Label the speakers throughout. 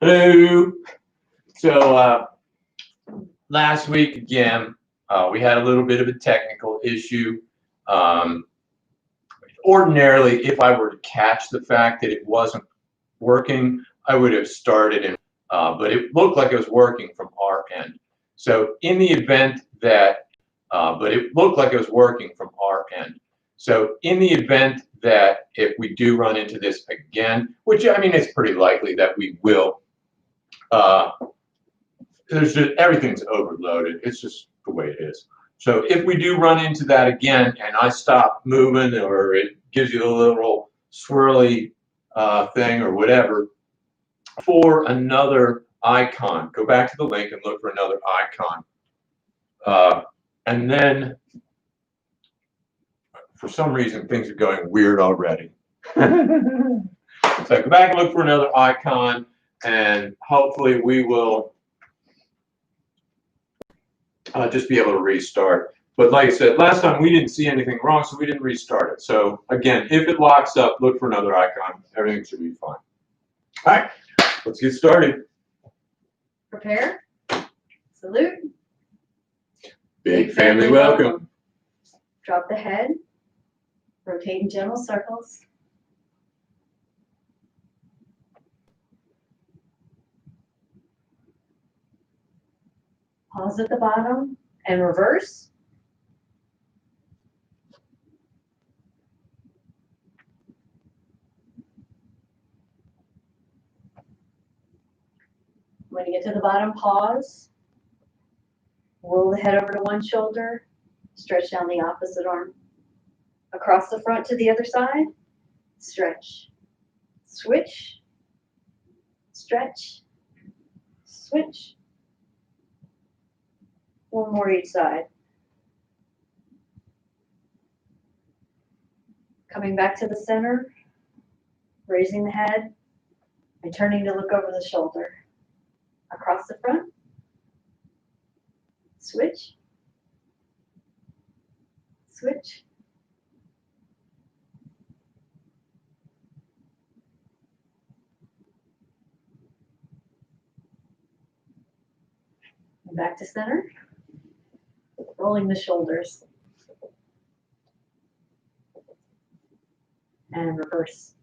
Speaker 1: Hello. So last week again, we had a little bit of a technical issue. Ordinarily, if I were to catch the fact that it wasn't working, I would have started, but it looked like it was working from our end. So in the event that, if we do run into this again, which I mean, it's pretty likely that we will. Everything's overloaded. It's just the way it is. So if we do run into that again and I stop moving or it gives you a little swirly thing or whatever, for another icon, go back to the link and look for another icon. And then for some reason things are going weird already. So go back and look for another icon and hopefully we will just be able to restart. But like I said, last time we didn't see anything wrong, so we didn't restart it. So again, if it locks up, look for another icon. Everything should be fine. All right, let's get started.
Speaker 2: Prepare. Salute.
Speaker 1: Big family welcome.
Speaker 2: Drop the head. Rotate in gentle circles. Pause at the bottom and reverse. When you get to the bottom, pause. Roll the head over to one shoulder. Stretch down the opposite arm. Across the front to the other side. Stretch. Switch. Stretch. Switch. One more each side. Coming back to the center, raising the head, and turning to look over the shoulder. Across the front, switch, switch. And back to center. Rolling the shoulders. And reverse.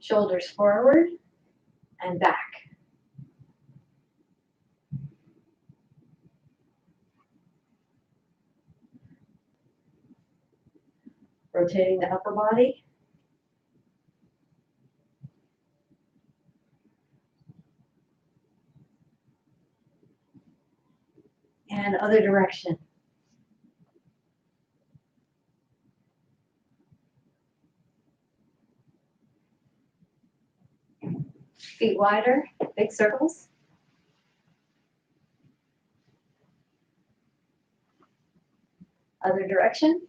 Speaker 2: Shoulders forward and back. Rotating the upper body. And other direction. Feet wider, big circles. Other direction.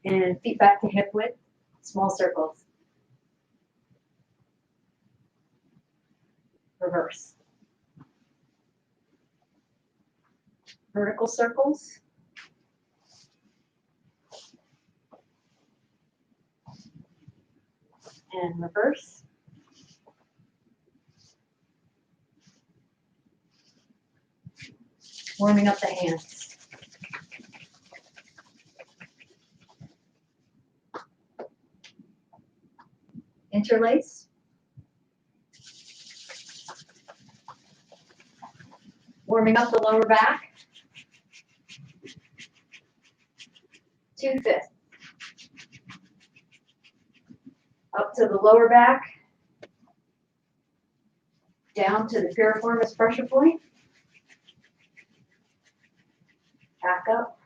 Speaker 2: And feet back to hip width, small circles. Reverse. Vertical circles. And reverse. Warming up the hands. Interlace. Warming up the lower back. 2/5. Up to the lower back. Down to the piriformis pressure point. Back up.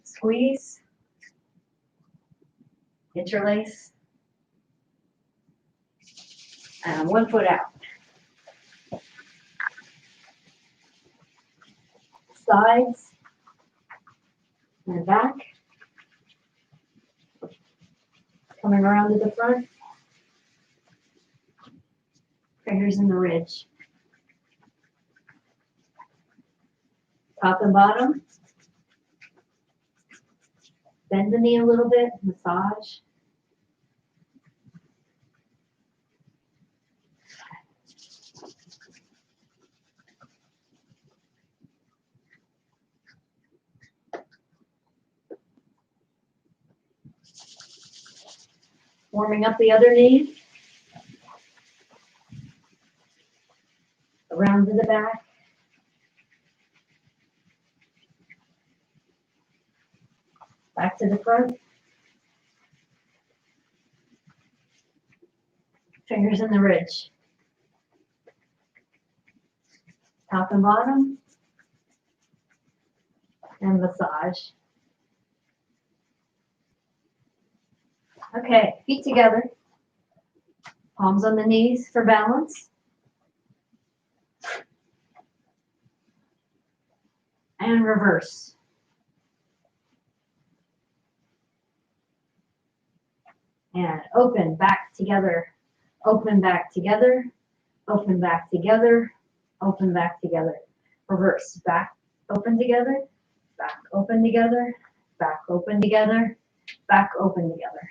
Speaker 2: Squeeze. Interlace. And 1 foot out. Sides. And back. Coming around to the front. Fingers in the ridge. Top and bottom. Bend the knee a little bit, massage. Warming up the other knee. Around to the back. Back to the front. Fingers in the ridge. Top and bottom. And massage. Okay, feet together. Palms on the knees for balance. And reverse. And open, back together, open, back together, open, back together, open, back together. Reverse, back, open together, back, open together, back, open together, back, open together.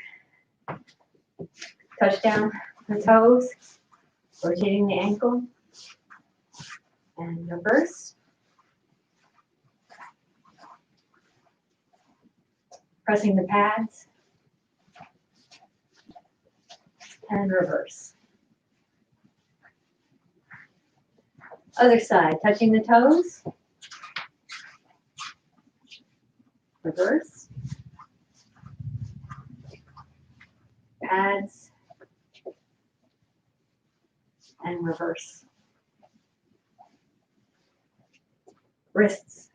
Speaker 2: Touch down the toes, rotating the ankle, and reverse. Pressing the pads, and reverse. Other side, touching the toes, reverse, pads, and reverse. Wrists.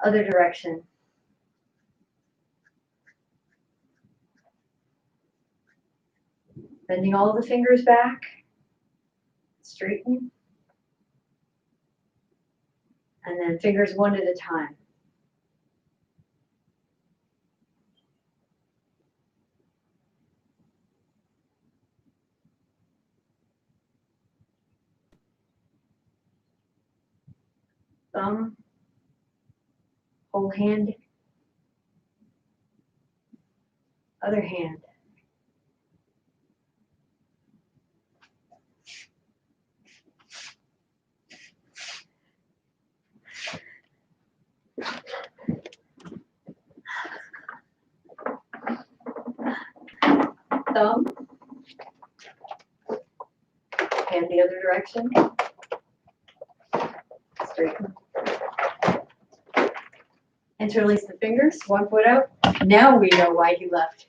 Speaker 2: Other direction. Bending all the fingers back, straighten, and then fingers one at a time. Thumb, whole hand, other hand. Thumb, and the other direction. Straighten. Interlace the fingers, one foot out. Now we know why he left.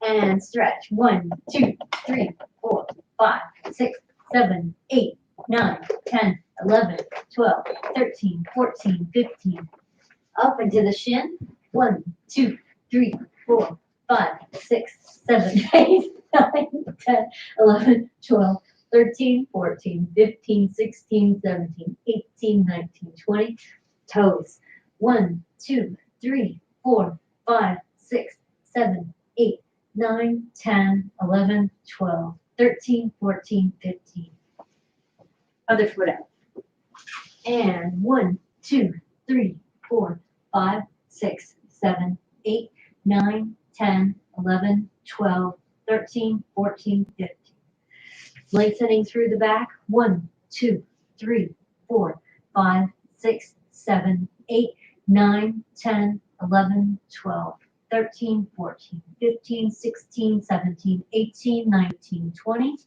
Speaker 2: And stretch. 1, 2, 3, 4, 5, 6, 7, 8, 9, 10, 11, 12, 13, 14, 15. Up into the shin. 1, 2, 3, 4, 5, 6, 7, 8, 9, 10, 11, 12, 13, 14, 15, 16, 17, 18, 19, 20. Toes. 1, 2, 3, 4, 5, 6, 7, 8, 9, 10, 11, 12, 13, 14, 15. Other foot out. And 1, 2, 3, 4, 5, 6, 7, 8, 9, 10, 11, 12, 13, 14, 15. Lengthening through the back. 1, 2, 3, 4, 5, 6, 7, 8, 9, 10, 11, 12, 13, 14, 15, 16, 17, 18, 19, 20.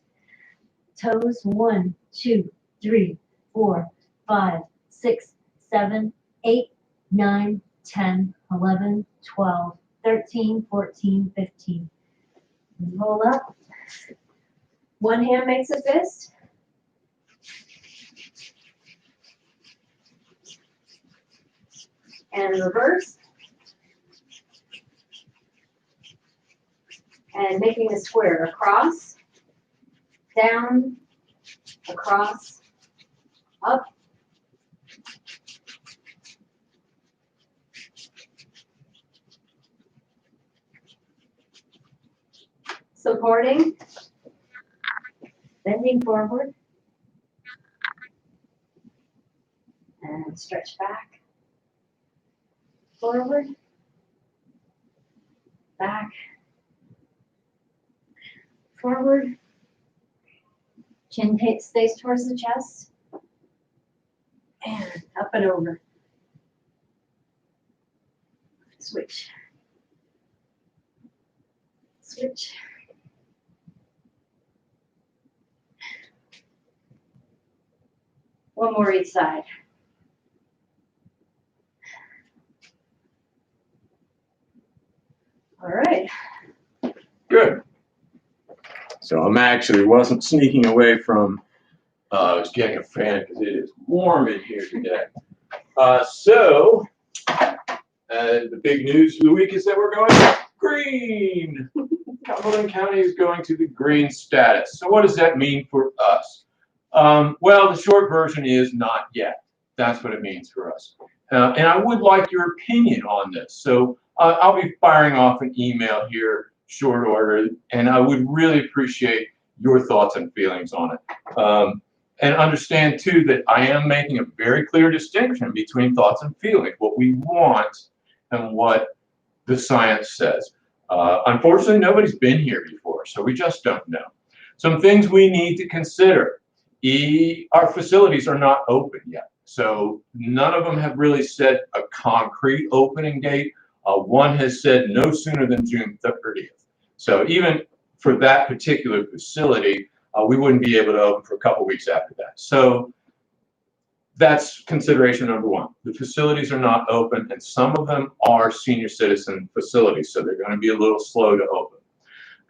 Speaker 2: Toes. 1, 2, 3, 4, 5, 6, 7, 8, 9, 10, 11, 12, 13, 14, 15. Roll up. One hand makes a fist. And reverse. And making a square across, down, across, up, Supporting. Bending forward. And stretch back. Forward. Back. Forward. Chin stays towards the chest. And up and over. Switch. Switch. One more each side. All right.
Speaker 1: Good. So I'm actually wasn't sneaking away from, I was getting a fan because it is warm in here today. The big news for the week is that we're going green. Cumberland County is going to the green status. So what does that mean for us? Well, the short version is not yet. That's what it means for us. And I would like your opinion on this. So I'll be firing off an email here, short order, and I would really appreciate your thoughts and feelings on it. And understand, too, that I am making a very clear distinction between thoughts and feelings, what we want and what the science says. Unfortunately, nobody's been here before, so we just don't know. Some things we need to consider. Our facilities are not open yet, so none of them have really set a concrete opening date. One has said no sooner than June 30th. So even for that particular facility, we wouldn't be able to open for a couple weeks after that. So that's consideration number one. The facilities are not open, and some of them are senior citizen facilities, so they're going to be a little slow to open.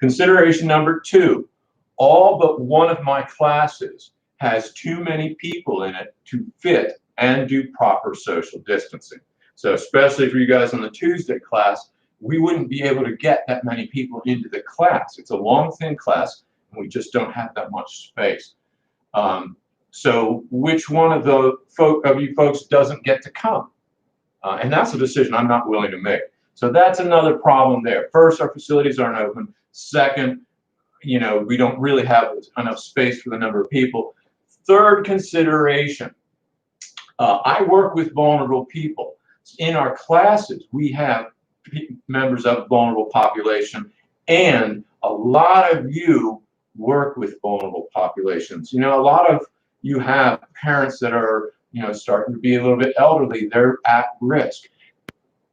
Speaker 1: Consideration number two, all but one of my classes has too many people in it to fit and do proper social distancing. So especially for you guys on the Tuesday class, we wouldn't be able to get that many people into the class. It's a long, thin class, and we just don't have that much space. So which one of you folks doesn't get to come? And that's a decision I'm not willing to make. So that's another problem there. First, our facilities aren't open. Second, we don't really have enough space for the number of people. Third consideration, I work with vulnerable people. In our classes, we have members of the vulnerable population, and a lot of you work with vulnerable populations. A lot of you have parents that are, starting to be a little bit elderly. They're at risk.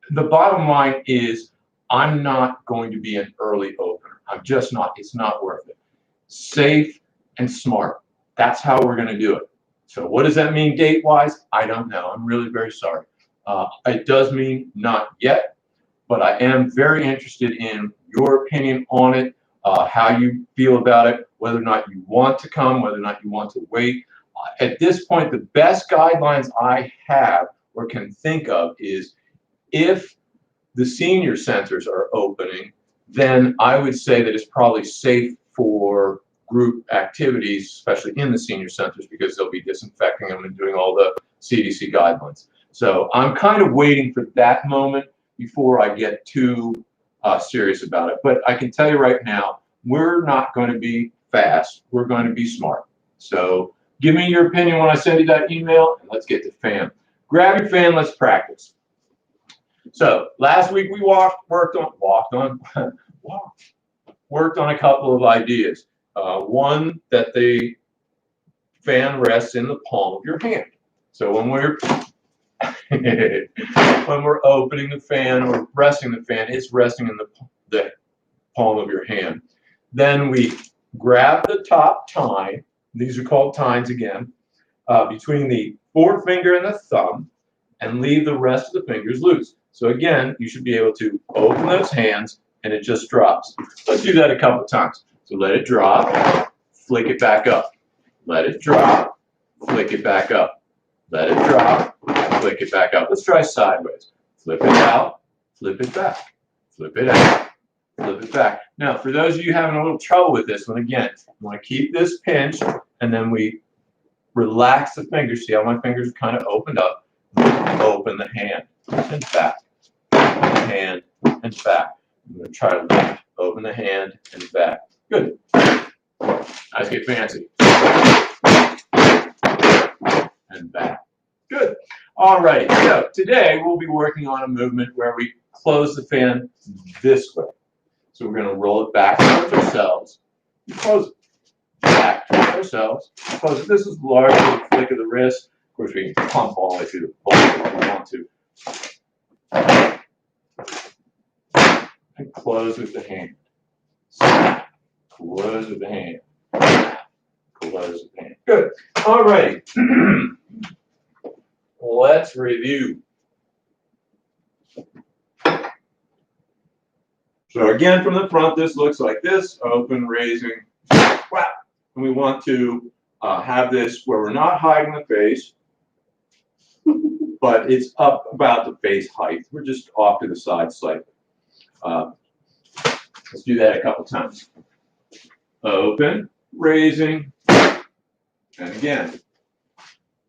Speaker 1: The bottom line is I'm not going to be an early opener. I'm just not. It's not worth it. Safe and smart. That's how we're going to do it. So what does that mean date-wise? I don't know. I'm really very sorry. It does mean not yet, but I am very interested in your opinion on it, how you feel about it, whether or not you want to come, whether or not you want to wait. At this point, the best guidelines I have or can think of is if the senior centers are opening, then I would say that it's probably safe for group activities, especially in the senior centers, because they'll be disinfecting them and doing all the CDC guidelines. So I'm kind of waiting for that moment before I get too serious about it. But I can tell you right now, we're not going to be fast. We're going to be smart. So give me your opinion when I send you that email, and let's get to fan. Grab your fan, let's practice. So last week we worked on a couple of ideas. One, that the fan rests in the palm of your hand. So when we're opening the fan or resting the fan, it's resting in the palm of your hand. Then we grab the top tine. These are called tines again, between the forefinger and the thumb, and leave the rest of the fingers loose. So again, you should be able to open those hands and it just drops. Let's do that a couple of times. So let it drop, flick it back up. Let it drop, flick it back up. Let it drop, flick it back up. Let's try sideways. Flip it out, flip it back. Flip it out, flip it back. Now, for those of you having a little trouble with this one, again, you want to keep this pinched, and then we relax the fingers. See how my fingers are kind of opened up? Open the hand and back, hand and back. I'm going to try to lift, open the hand and back, Good. Let's get fancy. And back. Good. All right. So today we'll be working on a movement where we close the fan this way. So we're going to roll it back towards ourselves. Close it. Back towards ourselves. Close it. This is largely a flick of the wrist. Of course, we can pump all the way through the ball if we want to. And close with the hand. Snap. Close with the hand. Snap. Close with the hand. Good. All right. Let's review. So again, from the front, this looks like this. Open, raising, whap. And we want to have this where we're not hiding the face, but it's up about the face height. We're just off to the side slightly. Let's do that a couple times. Open, raising, and again.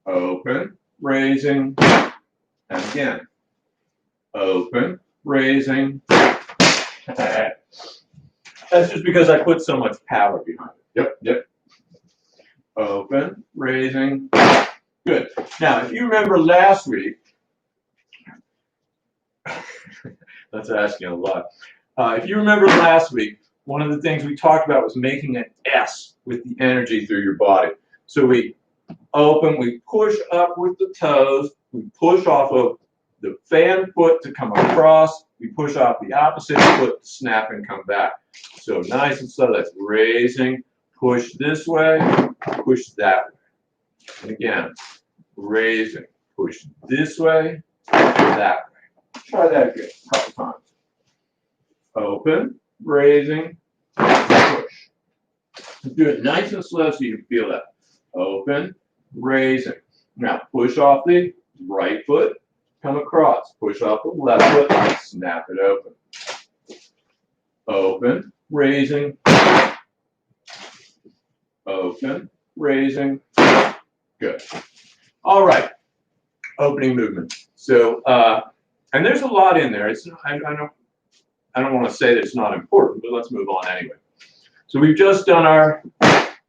Speaker 1: Open, raising, and again. Open, raising. That's just because I put so much power behind it. Yep. Open, raising. Good. Now, if you remember last week, that's asking a lot. If you remember last week, one of the things we talked about was making an S with the energy through your body. So we open, we push up with the toes, we push off of the fan foot to come across, we push off the opposite foot to snap and come back. So nice and slow, that's raising, push this way, push that way. And again, raising, push this way, that way. Try that again a couple times. Open, raising, push. Do it nice and slow so you can feel that. Open, raising. Now push off the right foot, come across. Push off the left foot, snap it open. Open, raising. Open, raising. Good. All right. Opening movement. So, and there's a lot in there. It's I don't want to say that it's not important, but let's move on anyway. So we've just done our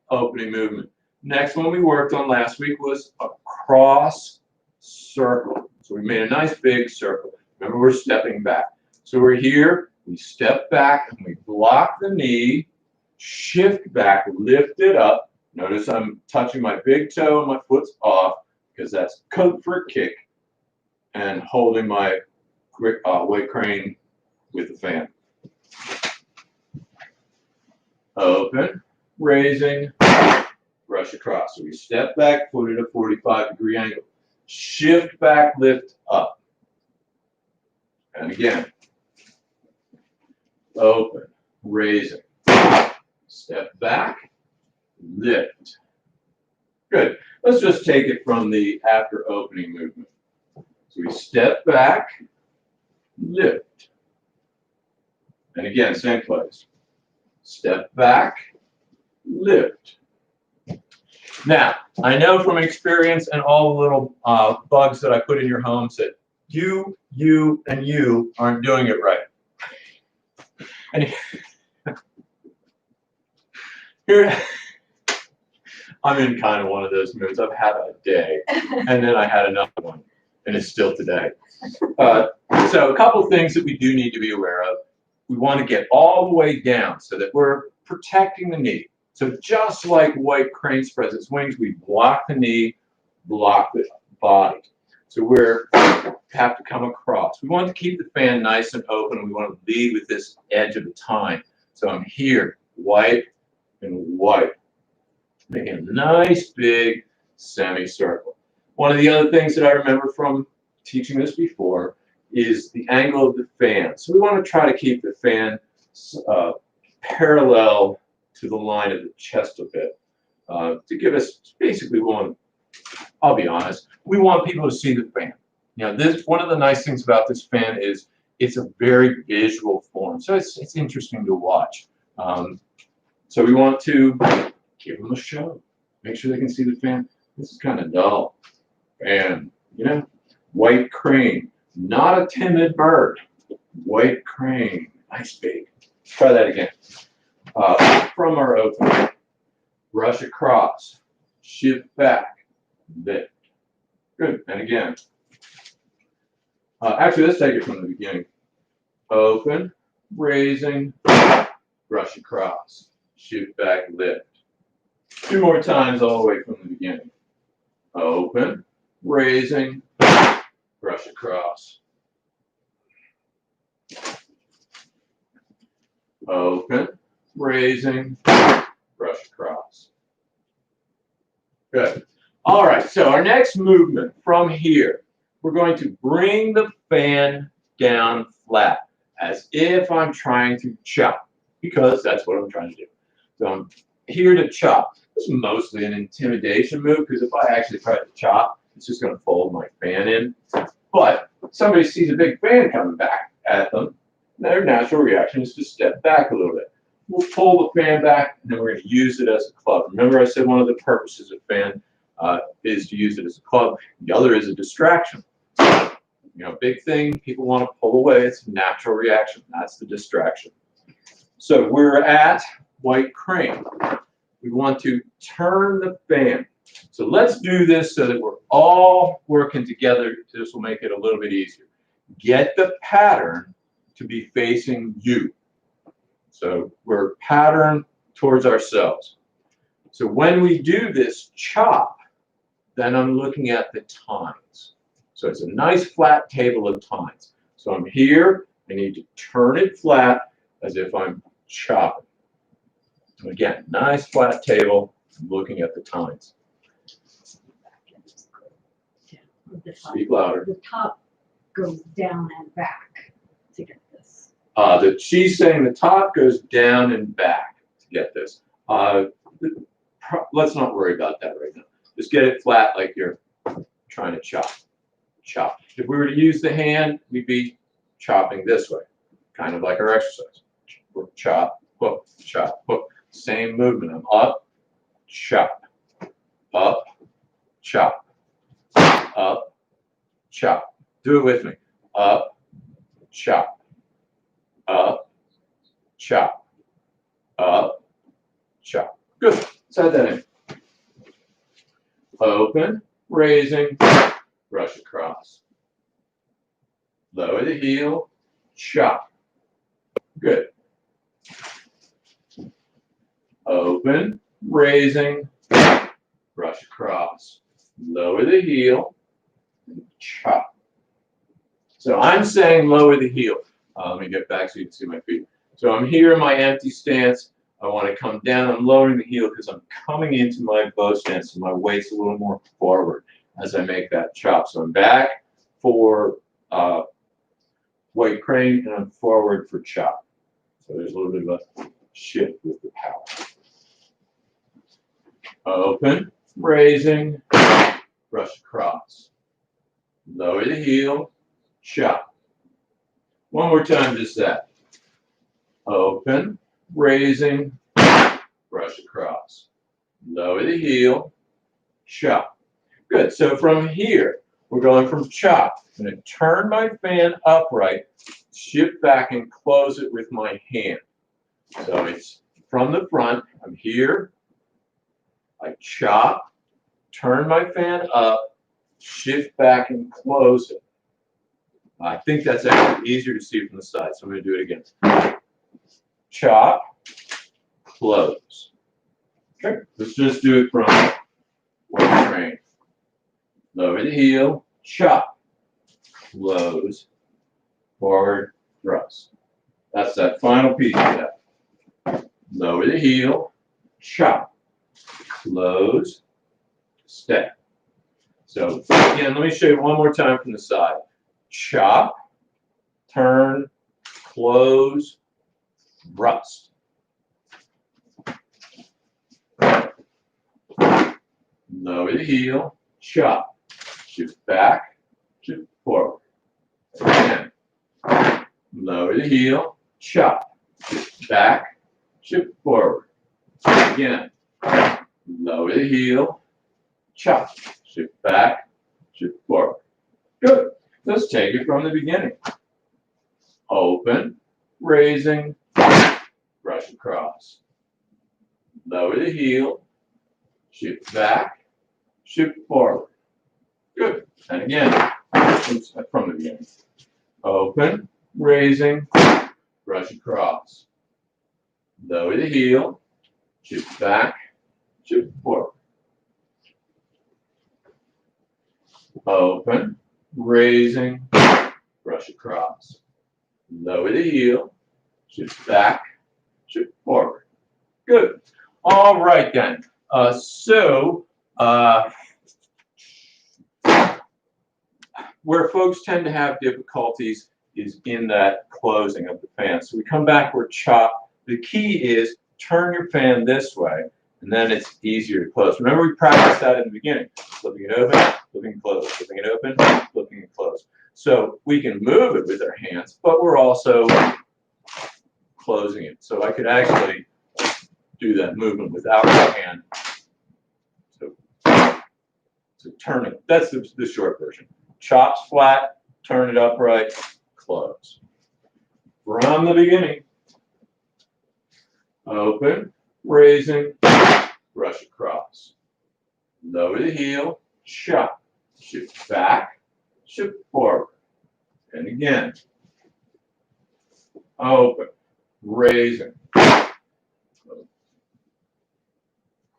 Speaker 1: opening movement. Next one we worked on last week was a cross circle. So we made a nice big circle. Remember, we're stepping back. So we're here, we step back, and we block the knee, shift back, lift it up. Notice I'm touching my big toe and my foot's off because that's coat for a kick, and holding my weight crane with the fan. Open, raising, brush across. So we step back, foot at a 45-degree angle. Shift back, lift up. And again. Open, raising. Step back, lift. Good. Let's just take it from the after opening movement. So we step back, lift. And again, same place. Step back, lift. Now, I know from experience and all the little bugs that I put in your homes that you, and you aren't doing it right. And here, I'm in kind of one of those moods. I've had a day, and then I had another one, and it's still today. So a couple of things that we do need to be aware of. We want to get all the way down so that we're protecting the knee. So just like white crane spreads its wings, we block the knee, block the body. So we have to come across. We want to keep the fan nice and open, and we want to lead with this edge at a time. So I'm here, white and white, making a nice big semicircle. One of the other things that I remember from teaching this before is the angle of the fan. So we want to try to keep the fan parallel to the line of the chest a bit to give us basically I'll be honest, we want people to see the fan. Now, one of the nice things about this fan is it's a very visual form, so it's interesting to watch. So we want to give them a show, make sure they can see the fan. This is kind of dull. And, white crane, not a timid bird. White crane, nice big. Try that again. Up from our open. Brush across. Shift back. Lift. Good. And again. Actually, let's take it from the beginning. Open. Raising. Brush across. Shift back. Lift. 2 more times all the way from the beginning. Open. Raising. Brush across. Open, raising, brush across. Good. All right, so our next movement from here, we're going to bring the fan down flat as if I'm trying to chop, because that's what I'm trying to do. So I'm here to chop. This is mostly an intimidation move, because if I actually try to chop, it's just going to fold my fan in. But somebody sees a big fan coming back at them, their natural reaction is to step back a little bit. We'll pull the fan back, and then we're going to use it as a club. Remember I said one of the purposes of fan is to use it as a club. The other is a distraction. Big thing, people want to pull away. It's a natural reaction. That's the distraction. So we're at white crane. We want to turn the fan. So let's do this so that we're all working together. This will make it a little bit easier. Get the pattern to be facing you. So we're patterned towards ourselves. So when we do this chop, then I'm looking at the tines. So it's a nice flat table of tines. So I'm here, I need to turn it flat as if I'm chopping. Again, nice flat table, I'm looking at the tines. Speak louder.
Speaker 3: The top goes down and back to get this.
Speaker 1: She's saying the top goes down and back to get this. Let's not worry about that right now. Just get it flat like you're trying to chop. Chop. If we were to use the hand, we'd be chopping this way, kind of like our exercise. Chop, hook, chop, hook. Same movement. I'm up, chop, up, chop, up, chop. Do it with me. Up, chop. Up, chop, up, chop. Good. Let's add that in. Open, raising, brush across. Lower the heel, chop. Good. Open, raising, brush across. Lower the heel, chop. So I'm saying lower the heel. Let me get back so you can see my feet. So I'm here in my empty stance. I want to come down. I'm lowering the heel because I'm coming into my bow stance, so my weight's a little more forward as I make that chop. So I'm back for white crane, and I'm forward for chop. So there's a little bit of a shift with the power. Open, raising, brush across. Lower the heel, chop. One more time, just that. Open, raising, brush across. Lower the heel, chop. Good. So from here, we're going from chop. I'm going to turn my fan upright, shift back, and close it with my hand. So it's from the front. I'm here. I chop, turn my fan up, shift back, and close it. I think that's actually easier to see from the side, so I'm going to do it again. Chop, close. Okay, let's just do it from one crane. Lower the heel, chop, close, forward, thrust. That's that final piece of that. Lower the heel, chop, close, step. So again, let me show you one more time from the side. Chop, turn, close, thrust. Lower the heel, chop, shift back, shift forward. Again, lower the heel, chop, shift back, shift forward. Again, lower the heel, chop, shift back, shift forward. Good. Let's take it from the beginning. Open, raising, brush across. lower the heel, shift back, shift forward. Good. And again, oops, from the beginning. Open, raising, brush across. Lower the heel, shift back, shift forward. Open, raising, brush across. Lower the heel, shift back, shift forward. Good. All right then. Where folks tend to have difficulties is in that closing of the fan. So we come backward, chop. The key is turn your fan this way, and then it's easier to close. Remember, we practiced that in the beginning. Flipping it open, flipping it close, flipping it open, flipping it close. So we can move it with our hands, but we're also closing it. So I could actually do that movement without my hand. So turn it. That's the short version. Chops flat, turn it upright, close. From the beginning. Open, raising, brush across. Lower the heel, chop. Shift back, shift forward. And again. Open, raising.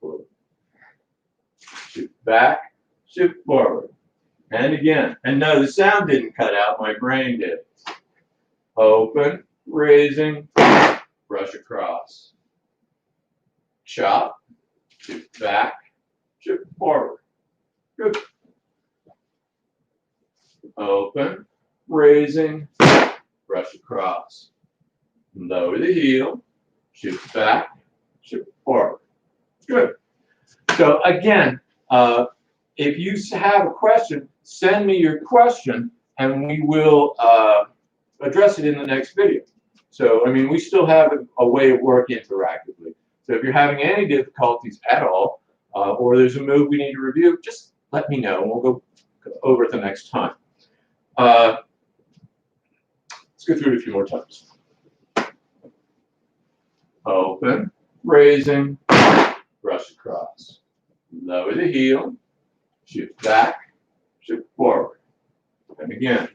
Speaker 1: Close. Shift back, shift forward. And again. And no, the sound didn't cut out, my brain did. Open, raising, brush across. Chop, shift back, shift forward. Good. Open, raising, brush across. Lower the heel, shift back, shift forward. Good. So again, if you have a question, send me your question and we will address it in the next video. So, I mean, we still have a way of working interactively. So if you're having any difficulties at all, or there's a move we need to review, just let me know and we'll go over it the next time. Let's go through it a few more times. Open, raising, brush across. Lower the heel, shift back, shift forward. And again.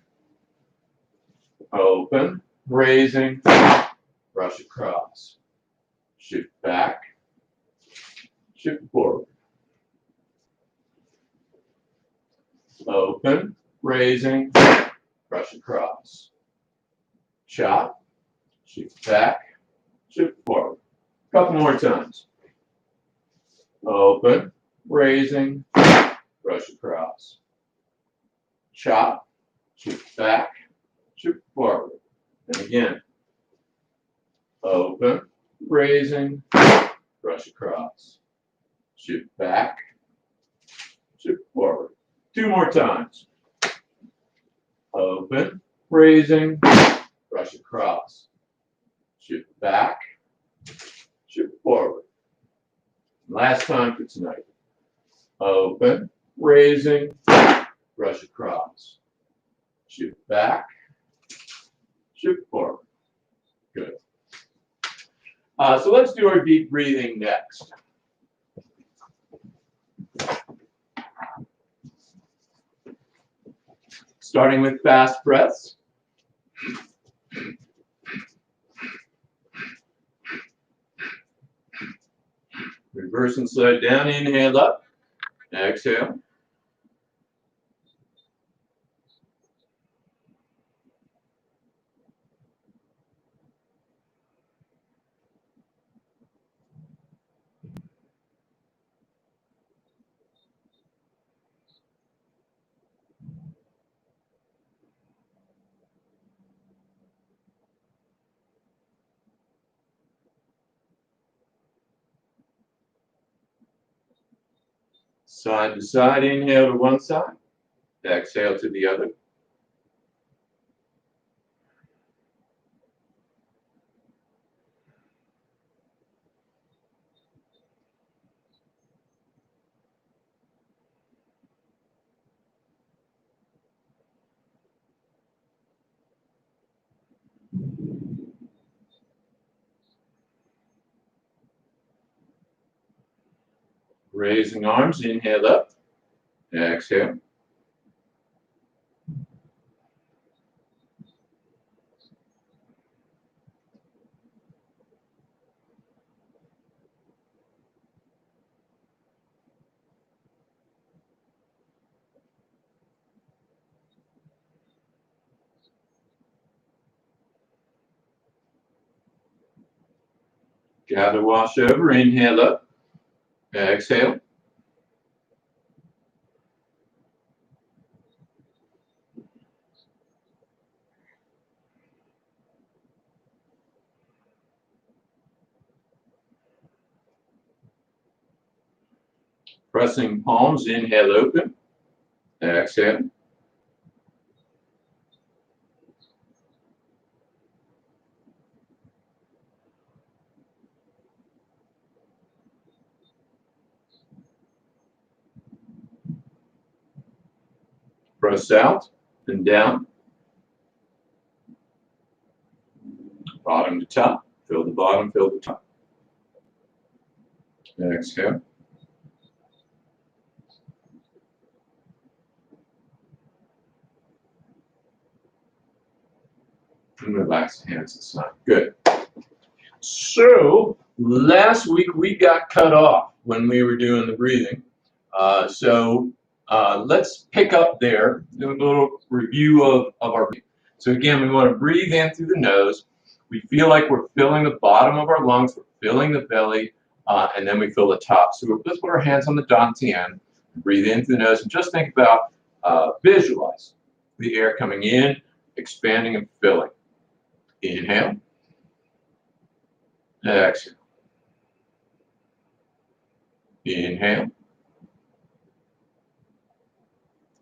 Speaker 1: Open, raising, brush across. Shift back, shift forward. Open, raising, brush across. Chop, shift back, shift forward. A couple more times. Open, raising, brush across. Chop, shift back, shift forward. And again. Open, raising, brush across. Shift back, shift forward. Two more times. Open, raising, brush across. Shift back, shift forward. Last time for tonight. Open, raising, brush across. Shift back, shift forward. Good. So let's do our deep breathing next. Starting with fast breaths. Reverse and slide down, inhale up, exhale. Side to side, inhale to one side, exhale to the other. Raising arms, inhale up, exhale. Gather, wash over, inhale up, exhale. Pressing palms, inhale open, exhale. Press out and down, bottom to top, fill the bottom, fill the top. Exhale. And relax the hands aside. Good. So last week we got cut off when we were doing the breathing. Let's pick up there, do a little review of our breathing. So again, we want to breathe in through the nose. We feel like we're filling the bottom of our lungs, we're filling the belly, and then we fill the top. So let's put our hands on the dantian, breathe in through the nose, and just think about, visualize the air coming in, expanding and filling. Inhale, exhale. Inhale,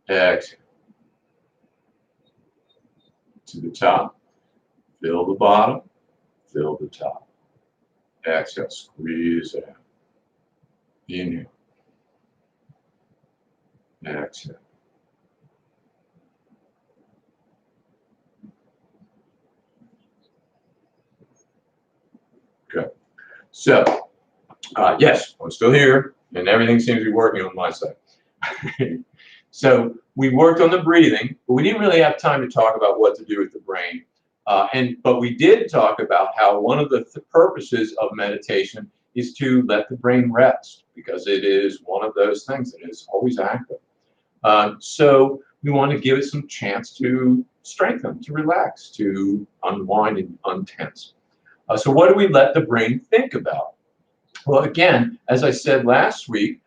Speaker 1: exhale. To the top, fill the bottom, fill the top. Exhale, squeeze it out. Inhale, exhale. Good. So, yes, I'm still here, and everything seems to be working on my side. So we worked on the breathing, but we didn't really have time to talk about what to do with the brain. But we did talk about how one of the purposes of meditation is to let the brain rest, because it is one of those things that is always active. So we want to give it some chance to strengthen, to relax, to unwind and untense. So what do we let the brain think about? Well, again, as I said last week,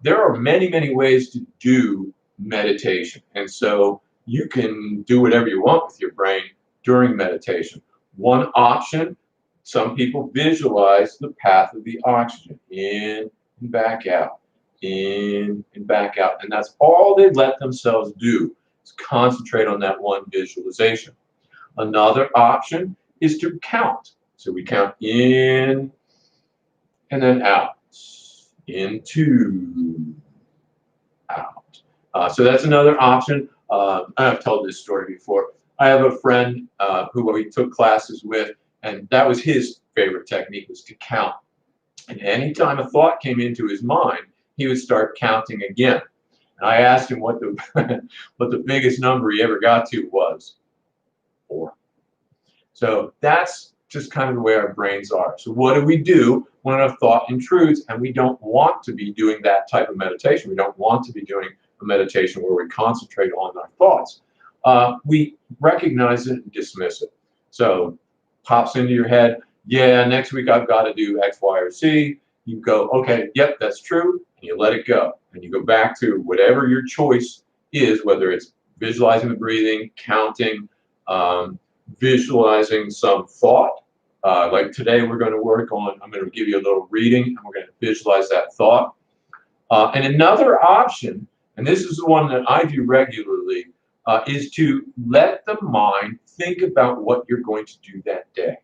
Speaker 1: there are many, many ways to do meditation. And so you can do whatever you want with your brain during meditation. One option, some people visualize the path of the oxygen, in and back out, in and back out. And that's all they let themselves do, is concentrate on that one visualization. Another option is to count. So we count in and then out, into, out. So that's another option. I've told this story before. I have a friend who we took classes with, and that was his favorite technique, was to count. And anytime a thought came into his mind, he would start counting again. And I asked him what the what the biggest number he ever got to was. 4. So that's just kind of the way our brains are. So what do we do when a thought intrudes and we don't want to be doing that type of meditation? We don't want to be doing a meditation where we concentrate on our thoughts. We recognize it and dismiss it. So pops into your head, yeah, next week I've got to do X, Y, or Z. You go, okay, yep, that's true, and you let it go. And you go back to whatever your choice is, whether it's visualizing the breathing, counting, visualizing some thought. Like today we're going to work on, I'm going to give you a little reading, and we're going to visualize that thought. And another option, and this is the one that I do regularly, is to let the mind think about what you're going to do that day.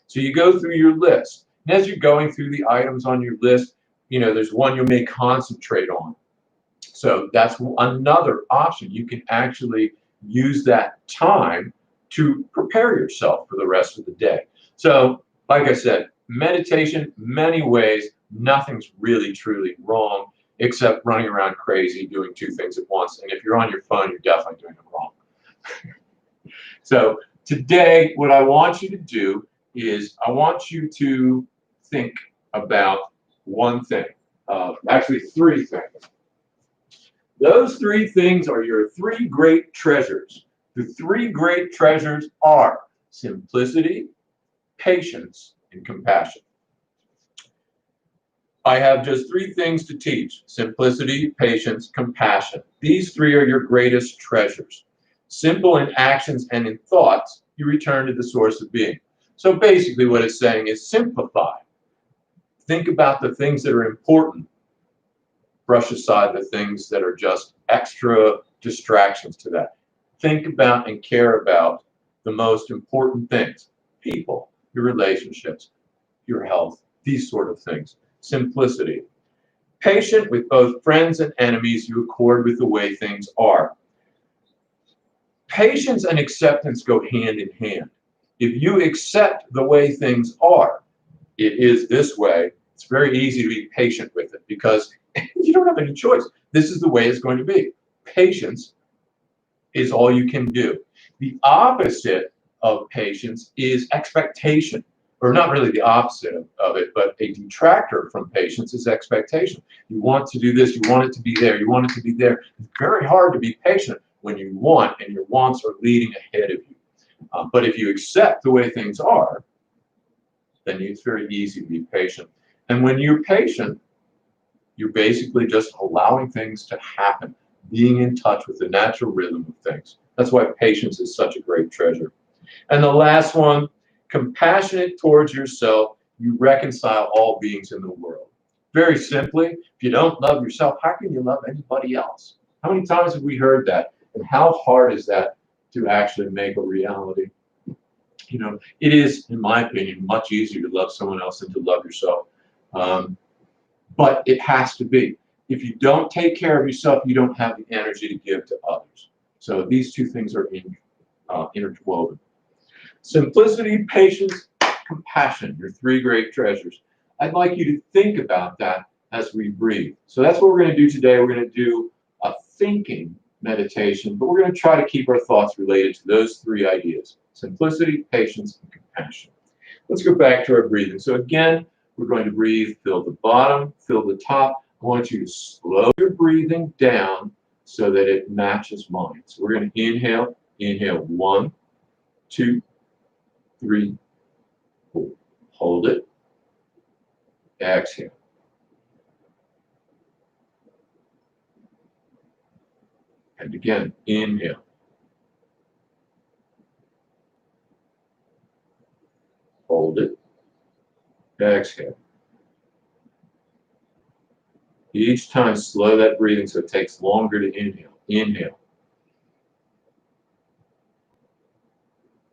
Speaker 1: So you go through your list, and as you're going through the items on your list, you know, there's one you may concentrate on. So that's another option. You can actually use that time to prepare yourself for the rest of the day. So, like I said, meditation, many ways. nothing's really truly wrong except running around crazy doing two things at once. And if you're on your phone, you're definitely doing it wrong. So today, what I want you to do is I want you to think about one thing, actually three things. Those three things are your three great treasures. The three great treasures are simplicity, patience, and compassion. I have just three things to teach: simplicity, patience, compassion. These three are your greatest treasures. Simple in actions and in thoughts, you return to the source of being. So basically what it's saying is simplify. Think about the things that are important. Brush aside the things that are just extra distractions to that. Think about and care about the most important things: people, your relationships, your health, these sort of things. Simplicity. Patient with both friends and enemies, you accord with the way things are. Patience and acceptance go hand in hand. If you accept the way things are, it is this way, it's very easy to be patient with it because you don't have any choice. This is the way it's going to be. Patience is all you can do. The opposite of patience is expectation, or not really the opposite of it, but a detractor from patience is expectation. You want to do this, you want it to be there, you want it to be there. It's very hard to be patient when you want and your wants are leading ahead of you. But if you accept the way things are, then it's very easy to be patient. And when you're patient, you're basically just allowing things to happen, being in touch with the natural rhythm of things. That's why patience is such a great treasure. And the last one, compassionate towards yourself, you reconcile all beings in the world. Very simply, if you don't love yourself, how can you love anybody else? How many times have we heard that? And how hard is that to actually make a reality? You know, it is, in my opinion, much easier to love someone else than to love yourself. But it has to be. If you don't take care of yourself, you don't have the energy to give to others. So these two things are interwoven. Simplicity, patience, compassion, your three great treasures. I'd like you to think about that as we breathe. So that's what we're going to do today. We're going to do a thinking meditation, but we're going to try to keep our thoughts related to those three ideas: simplicity, patience, and compassion. Let's go back to our breathing. So again, we're going to breathe, fill the bottom, fill the top. I want you to slow your breathing down so that it matches mine. So we're going to inhale, 1, 2, 3, 4. Hold it. Exhale. And again, inhale. Hold it. Exhale. Each time, slow that breathing so it takes longer to inhale. Inhale.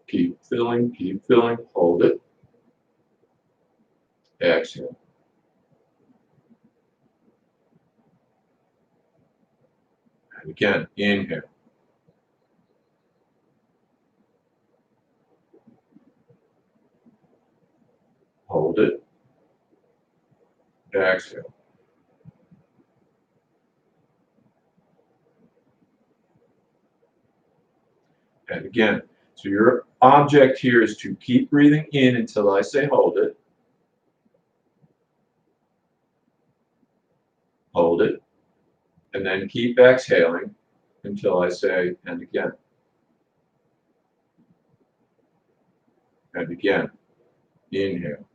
Speaker 1: Keep filling, hold it. Exhale. And again, inhale. Hold it. Exhale. And again, so your object here is to keep breathing in until I say hold it. Hold it. And then keep exhaling until I say and again. And again. Inhale.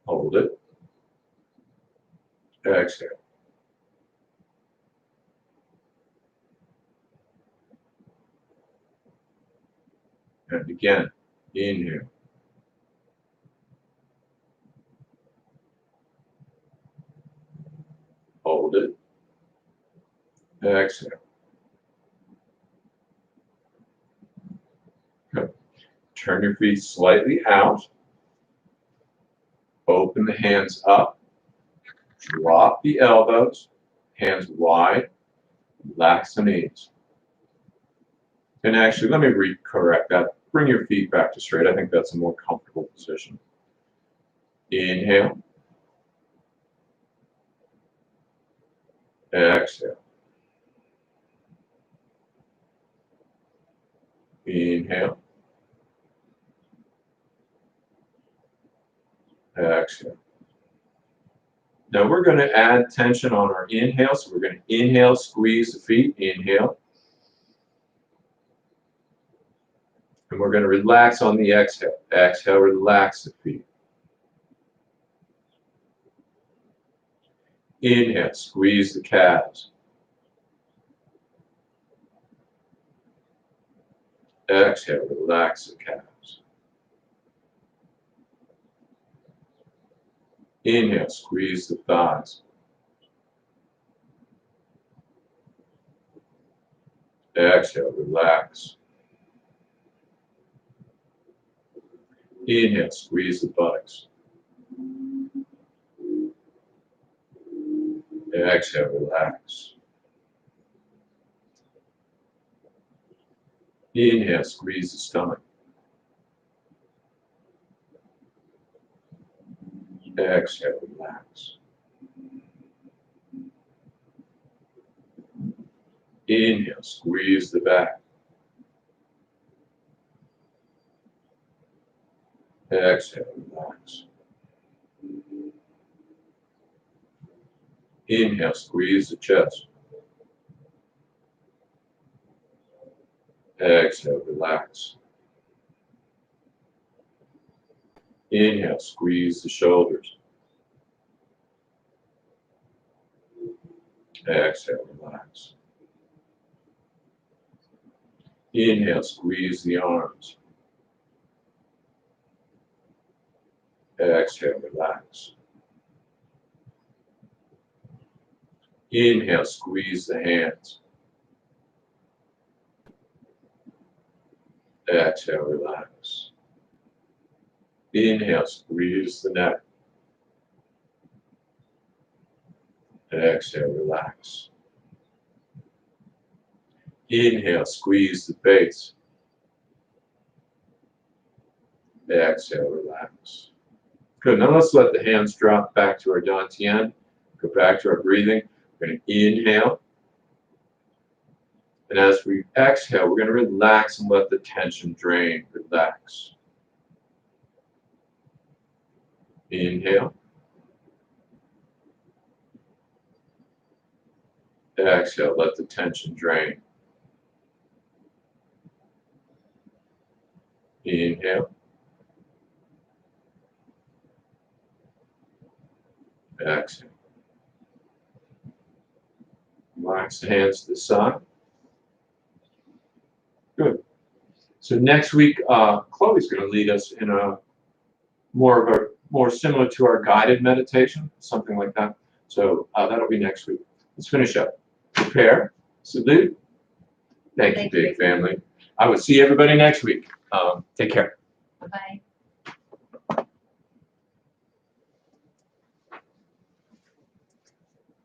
Speaker 1: Hold it. Exhale. And again, inhale. Hold it. Exhale. Good. Turn your feet slightly out. Open the hands up. Drop the elbows. Hands wide. Relax the knees. And actually, let me correct that. bring your feet back to straight. I think that's a more comfortable position. Inhale. Exhale. Inhale. Exhale. Now we're going to add tension on our inhale. So we're going to inhale, squeeze the feet. Inhale. And we're going to relax on the exhale. Exhale, relax the feet. Inhale, squeeze the calves. Exhale, relax the calves. Inhale, squeeze the thighs. Exhale, relax. Inhale, squeeze the buttocks. Exhale, relax. Inhale, squeeze the stomach. Exhale, relax. Inhale, squeeze the back. Exhale, relax. Inhale, squeeze the chest. Exhale, relax. Inhale, squeeze the shoulders. Exhale, relax. Inhale, squeeze the arms. Exhale, relax. Inhale, squeeze the hands. Exhale, relax. Inhale, squeeze the neck. Exhale, relax. Inhale, squeeze the face. Exhale, relax. Good. Now let's let the hands drop back to our dantian. Go back to our breathing. We're going to inhale. And as we exhale, we're going to relax and let the tension drain. Relax. Inhale. Exhale, let the tension drain. Inhale. Exhale. Relax the hands to the side. Good. So next week, Chloe's going to lead us in a more similar to our guided meditation, something like that. So that'll be next week. Let's finish up. Prepare. Salute. Thank you, big family. I will see everybody next week. Take care.
Speaker 2: Bye.